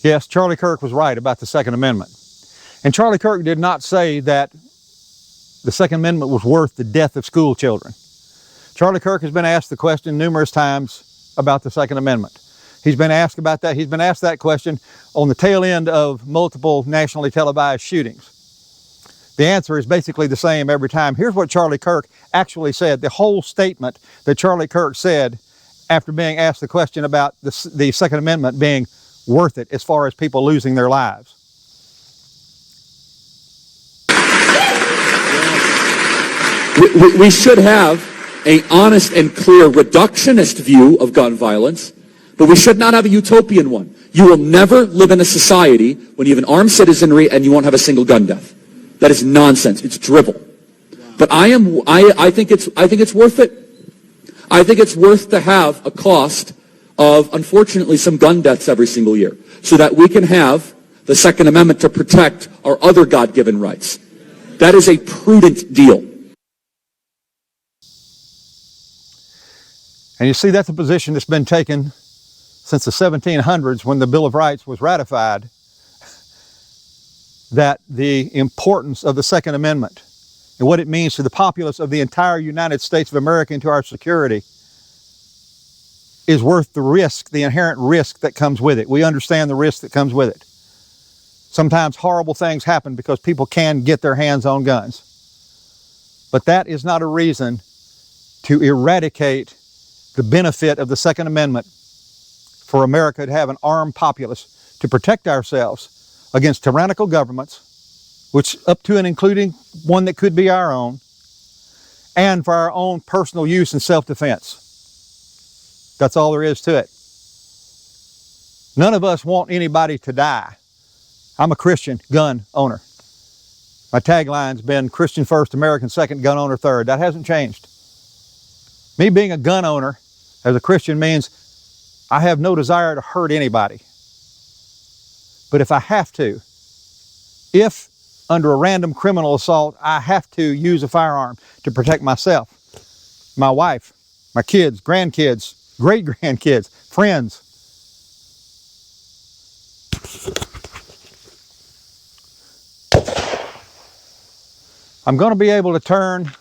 Yes, Charlie Kirk was right about the Second Amendment. And Charlie Kirk did not say that the Second Amendment was worth the death of school children. Charlie Kirk has been asked the question numerous times about the Second Amendment. He's been asked about that. He's been asked that question on the tail end of multiple nationally televised shootings. The answer is basically the same every time. Here's what Charlie Kirk actually said, the whole statement that Charlie Kirk said after being asked the question about the Second Amendment being worth it as far as people losing their lives. We should have an honest and clear reductionist view of gun violence, but we should not have a utopian one. You will never live in a society when you have an armed citizenry and you won't have a single gun death. That is nonsense. It's drivel. But I think it's worth it. I think it's worth to have a cost of, unfortunately, some gun deaths every single year, so that we can have the Second Amendment to protect our other God-given rights. That is a prudent deal. And you see, that's a position that's been taken since the 1700s when the Bill of Rights was ratified, that the importance of the Second Amendment and what it means to the populace of the entire United States of America and to our security is worth the risk, the inherent risk that comes with it. We understand the risk that comes with it. Sometimes horrible things happen because people can get their hands on guns. But that is not a reason to eradicate the benefit of the Second Amendment for America to have an armed populace to protect ourselves against tyrannical governments, which up to and including one that could be our own, and for our own personal use and self-defense. That's all there is to it. None of us want anybody to die. I'm a Christian gun owner. My tagline's been Christian first, American second, gun owner third. That hasn't changed. Me being a gun owner as a Christian means I have no desire to hurt anybody. But if I have to, if under a random criminal assault, I have to use a firearm to protect myself, my wife, my kids, grandkids, great-grandkids, friends. I'm going to be able to turn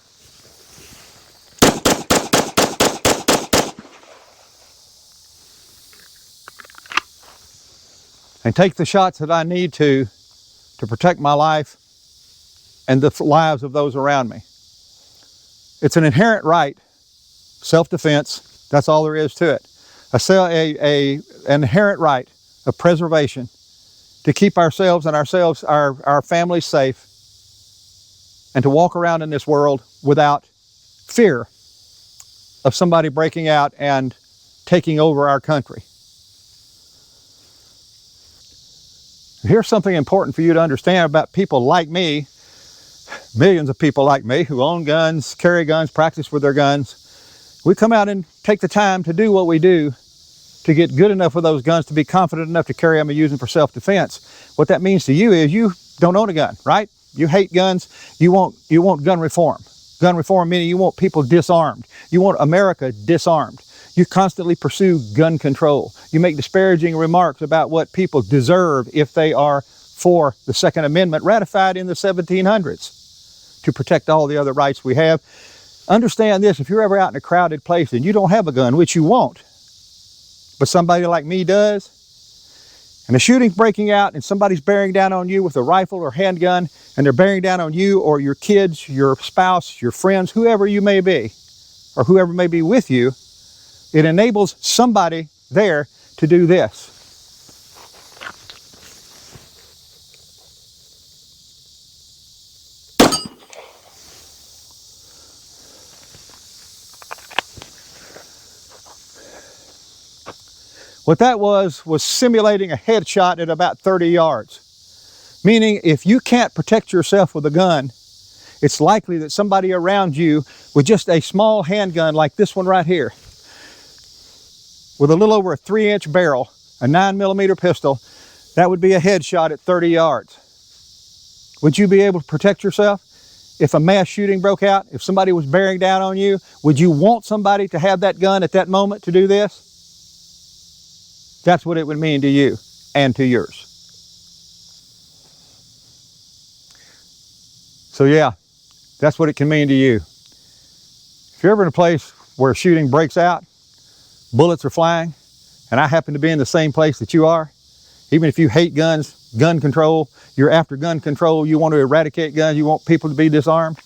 and take the shots that I need to protect my life and the lives of those around me. It's an inherent right, self-defense, that's all there is to it. An inherent right of preservation to keep ourselves and our families safe, and to walk around in this world without fear of somebody breaking out and taking over our country. Here's something important for you to understand about people like me, millions of people like me who own guns, carry guns, practice with their guns. We come out and take the time to do what we do to get good enough with those guns to be confident enough to carry them and use them for self-defense. What that means to you is you don't own a gun, right? You hate guns. You want gun reform. Gun reform meaning you want people disarmed. You want America disarmed. You constantly pursue gun control. You make disparaging remarks about what people deserve if they are for the Second Amendment ratified in the 1700s to protect all the other rights we have. Understand this, if you're ever out in a crowded place and you don't have a gun, which you won't, but somebody like me does, and a shooting's breaking out and somebody's bearing down on you with a rifle or handgun, and they're bearing down on you or your kids, your spouse, your friends, whoever you may be, or whoever may be with you, it enables somebody there to do this. What that was simulating a headshot at about 30 yards. Meaning if you can't protect yourself with a gun, it's likely that somebody around you with just a small handgun like this one right here, with a little over a 3-inch barrel, a 9mm pistol, that would be a headshot at 30 yards. Would you be able to protect yourself? If a mass shooting broke out, if somebody was bearing down on you, would you want somebody to have that gun at that moment to do this? That's what it would mean to you. and to yours. So yeah, that's what it can mean to you. If you're ever in a place where shooting breaks out, bullets are flying, and I happen to be in the same place that you are, even if you hate guns, gun control, you're after gun control, you want to eradicate guns, you want people to be disarmed,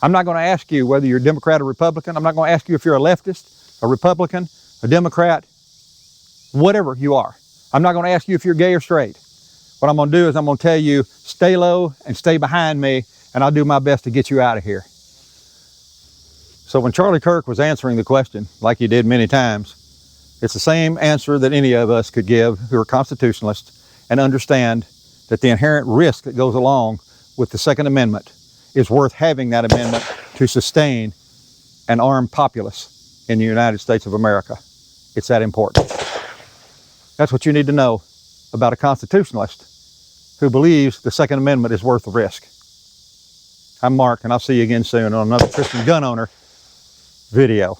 I'm not going to ask you whether you're Democrat or Republican. I'm not going to ask you if you're a leftist, a Republican, a Democrat, whatever you are. I'm not going to ask you if you're gay or straight. What I'm going to do is I'm going to tell you, stay low and stay behind me, and I'll do my best to get you out of here. So when Charlie Kirk was answering the question, like he did many times, it's the same answer that any of us could give who are constitutionalists and understand that the inherent risk that goes along with the Second Amendment is worth having that amendment to sustain an armed populace in the United States of America. It's that important. That's what you need to know about a constitutionalist who believes the Second Amendment is worth the risk. I'm Mark, and I'll see you again soon on another Christian gun owner video.